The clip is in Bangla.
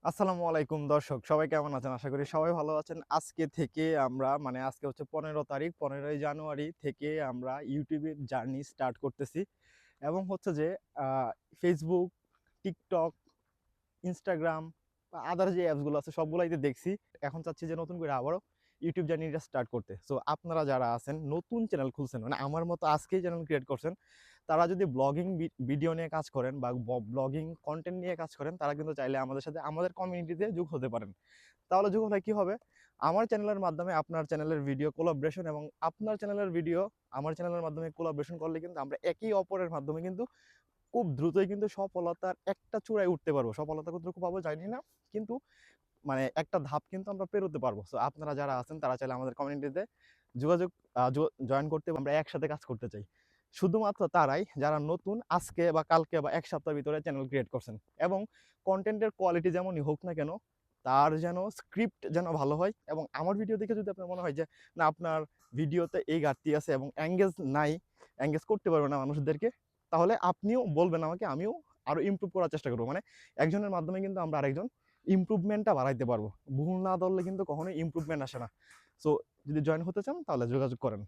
আসসালামু আলাইকুম দর্শক, সবাই কেমন আছেন? আশা করি সবাই ভালো আছেন। আজকে থেকে আমরা আজকে হচ্ছে 15 তারিখ, 15ই জানুয়ারি থেকে আমরা ইউটিউবের জার্নি স্টার্ট করতেছি। এবং হচ্ছে যে ফেসবুক, টিকটক, ইনস্টাগ্রাম বা আদার যে অ্যাপসগুলো আছে সবগুলাইতে দেখছি। এখন চাচ্ছি যে নতুন করে আবারও ইউটিউব জার্নিটা স্টার্ট করতে। সো আপনারা যারা আছেন নতুন চ্যানেল খুলছেন, আমার মতো আজকেই চ্যানেল ক্রিয়েট করছেন, তারা যদি ব্লগিং ভিডিও নিয়ে কাজ করেন বা ব্লগিং কন্টেন্ট নিয়ে কাজ করেন, তারা কিন্তু চাইলে আমাদের সাথে আমাদের কমিউনিটিতে যোগ হতে পারেন। তাহলে যোগ হলে কি হবে? আমার চ্যানেলের মাধ্যমে আপনার চ্যানেলের ভিডিও কোলাবরেশন এবং আপনার চ্যানেলের ভিডিও আমার চ্যানেলের মাধ্যমে কোলাবরেশন করলে কিন্তু আমরা একে অপরের মাধ্যমে কিন্তু খুব দ্রুতই কিন্তু সফলতার একটা চূড়ায় উঠতে পারবো। সফলতা কতটুকু পাবো জানি না। কিন্তু একটা ধাপ কিন্তু আমরা পেরোতে পারবো। সো আপনারা যারা আছেন তারা চাইলে আমাদের কমিউনিটিতে যোগাযোগ জয়েন করতে, আমরা একসাথে কাজ করতে চাই। শুধুমাত্র তারাই যারা নতুন আজকে বা কালকে বা ১ সপ্তাহের ভিতরে চ্যানেল ক্রিয়েট করছেন এবং কনটেন্টের কোয়ালিটি যেমনই হোক না কেন, তার যেন স্ক্রিপ্ট যেন ভালো হয়। এবং আমার ভিডিও দেখে যদি আপনার মনে হয় যে না, আপনার ভিডিওতে এই ঘাটতি আছে এবং এঙ্গেজ নাই, এঙ্গেজ করতে পারবে না মানুষদেরকে, তাহলে আপনিও বলবেন আমাকে, আমিও আরো ইমপ্রুভ করার চেষ্টা করবো। একজনের মাধ্যমে কিন্তু আমরা আরেকজন ইমপ্রুভমেন্টটা বাড়াইতে পারবো। ভুল না ধরলে কিন্তু কখনোই ইমপ্রুভমেন্ট আসে না। সো যদি জয়েন হতে চান তাহলে যোগাযোগ করেন।